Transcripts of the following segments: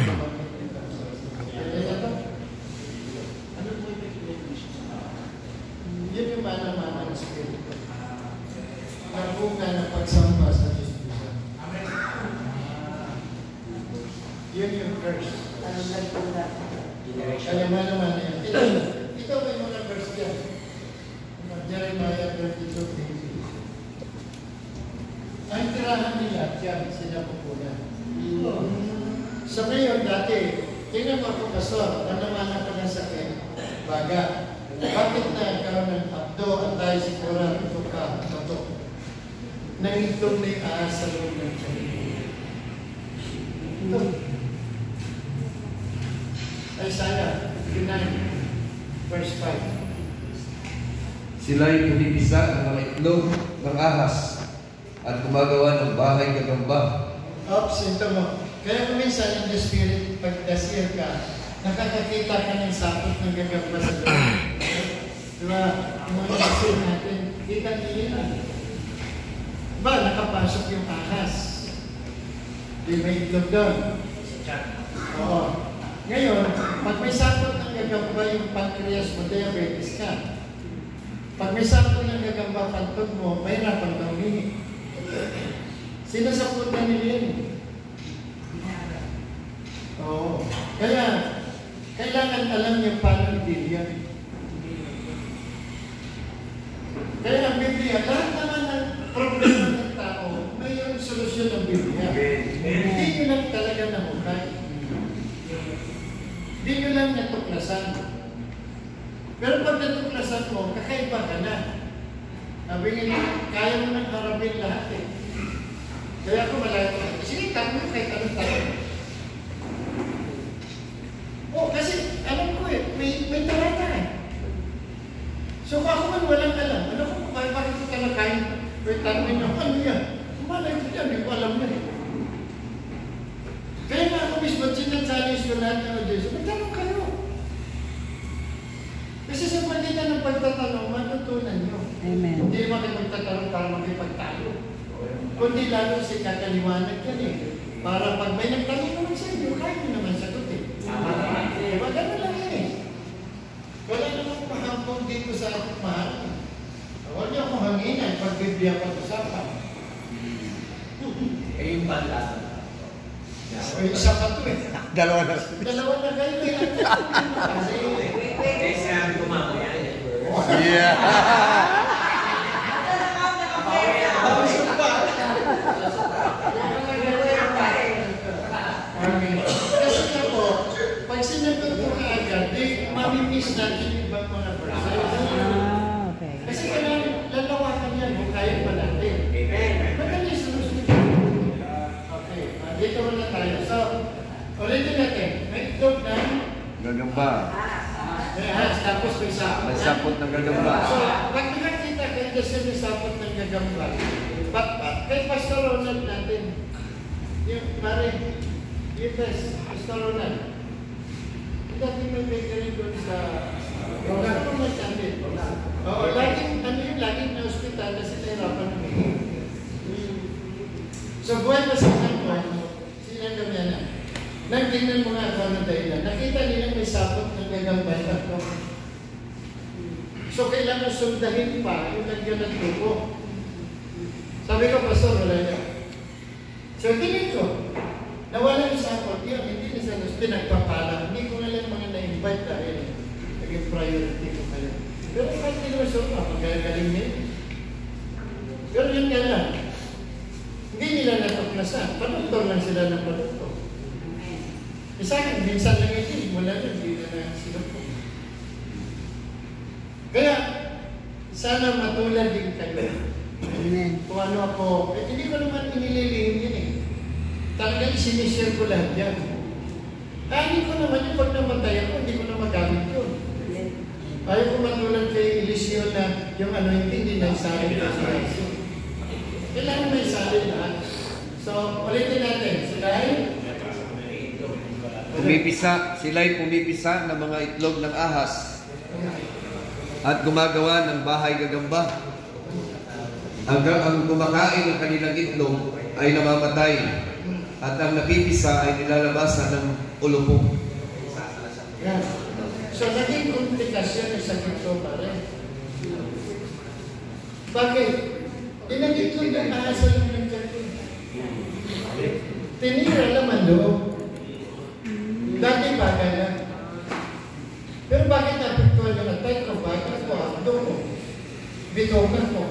Ano po yun yung mana-mana ng Espiritu. Nagbunga ng pagsamba sa Diyos. Yun yung verse. Kaya mana-mana yan. Ito may mga verse yan. Jeremiah 32:20. Ang tirahan nila, yan, sinapupunan. So ngayon, dati, tingnan mo ako, Pastor, nanaman ako ng sakit, baga. Bakit na nagkaroon ng abdo at tayo sigura ito ka, ito? Nangitlong na yung ahas sa loob ng tiyan. Ito. Isaiah 59, verse 5. Sila'y pinipisa ng mga itlog ng ahas at gumagawa ng bahay gagamba. Oops, ito mo. Kaya kung minsan in the spirit, pag dasir ka, nakakakita ka ng sapot ng gagamba sa loob. Diba? Yung mga dasir natin, kita nila. Diba? Nakapasok yung ahas. Di may itlog doon. Oo. Ngayon, pag may sapot ng gagamba yung pancreas mo, diabetes ka. Pag may sapot ng gagamba pantog mo, mahirapan ka humingi. Sinasapot na nila yan. Oo. Kaya, kailangan alam niyo paano i-deal. Kaya ang Biblia, lahat naman ng problema ng tao, mayroong solusyon ng Biblia. Hindi nyo lang talaga namukay. Hindi nyo lang natuklasan. Pero pag natuklasan mo, kakaiba ka na. Sabi nga, kaya mo nang harapin lahat eh. Kaya ako malaki, sige, tanong kahit anong tanong. Kasi alam ko eh, may talata eh. So ako man walang alam, ano ko, bakit ko talakayin? May tanongin niyo, ano yan? Malay ko yan, hindi ko alam yan eh. Kaya nga ako mismo, sinachallenge ko lahat ng Diyos, magtanong kayo. Kasi sa pagitan ng pagtatanong, matutunan nyo. Amen. Hindi naman kayo magtatanong para makipagtalo. Kundi lalo si kakaliwanag yan eh. Para pag may nagtanong naman sa inyo, kaya nyo naman sagutin. Diba? Ganun lang yan eh. Wala namang mahampong dito sa ating mahal. Huwag niyo akong hanginan pag Biblia pag-usapan. Yung pala. O isa pa to eh. Dalawa na. Dalawa na kayo eh. Kasi Sinabi ko mamaya. Yeah. kasi nga po, pag sinagot ko ka agad, mamimiss natin yung ibang mga verses. Okay. Kasi kailangan lalawakan yan kung kaya pa natin. Madali solusun. Okay, dito muna tayo. So, ulitin natin. May itlog ng Gagamba. may ahas, tapos may sapot. May sapot ng gagamba. So, pag nakakita kayo kasi may sapot ng gagamba, kay Pastor Ronald natin, yung pare, yung Pastor Ronald, dati may bakery doon sa wala ko masabi. Oo, laging, ano yun, laging na hospital kasi nahirapan namin. So, buhay pa sa kanto, sinagamihan na. Nagtingnan mo nga ako ng dahilan. Nakita nila may sapot ng gagambay ako. So, kailangan sundahin pa yung lagyan ng tubo. Sabi ko, Pastor, wala yan. So, tingin ko, nawala yung sapot, yun, hindi na sa pinagpapala. Hindi ko na lang mga na-invite dahil naging priority ko kayo. Pero kahit hindi naman sure pa, magagaling niya. Pero yun nga lang, hindi nila natuklasan. Panutol lang sila ng panutol. Isa akin, minsan lang ito, wala na, hindi na sila po. Kaya, sana matulad din kayo. Amen. Kung ano ako, hindi ko naman inililihim yun eh. Talagang sinishare ko lahat yan. Kaya ko naman yung pag namatay ako, hindi ko na magamit yun. Ayaw ko matulad kay Eliseo na yung ano hindi na isali ko sa Yesu. Kailangan may isali lahat. So, ulitin natin. Sila'y pumipisa ng mga itlog ng ahas at gumagawa ng bahay gagamba. Hanggang ang kumakain ng kanilang itlog ay namamatay. At ang napipisa ay nilalabasan ng ulupong. Yan. So, naging komplikasyon yung sakit ko pa rin. Bakit? Inagitlog ng ahas sa ng kaki. Tinira naman doon. Dati baga na. Pero bakit napagtuan yung atay ko? Bakit ko? Abdo ko. Bitokan ko.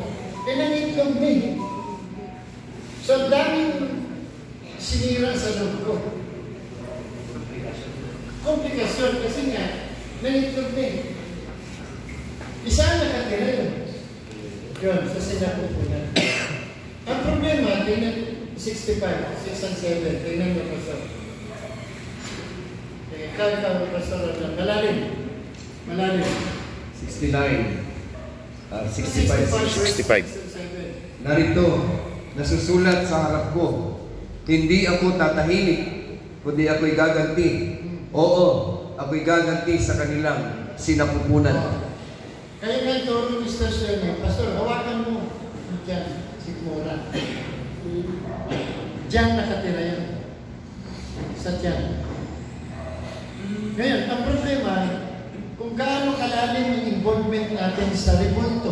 Inagitlog na eh. So, daming sinira sa loob ko. Komplikasyon kasi nga, nangitlog na eh. Isa ang nakatira yun. Yun, sa sinapupunan. Ang problema, tingnan 65, 6 and 7, tingnan mo pastor. Kaya pastor na malalim. Malalim. 69. 65. 65. Narito, nasusulat sa harap ko, hindi ako tatahimik, kundi ako'y gaganti. Oo, ako'y gaganti sa kanilang sinapupunan. Kaya nga turo ng istasyon niya, Pastor, hawakan mo. Diyan, sikmura. Diyan nakatira yan. Sa tiyan. Ngayon, ang problema, kung gaano kalalim ang involvement natin sa revolto,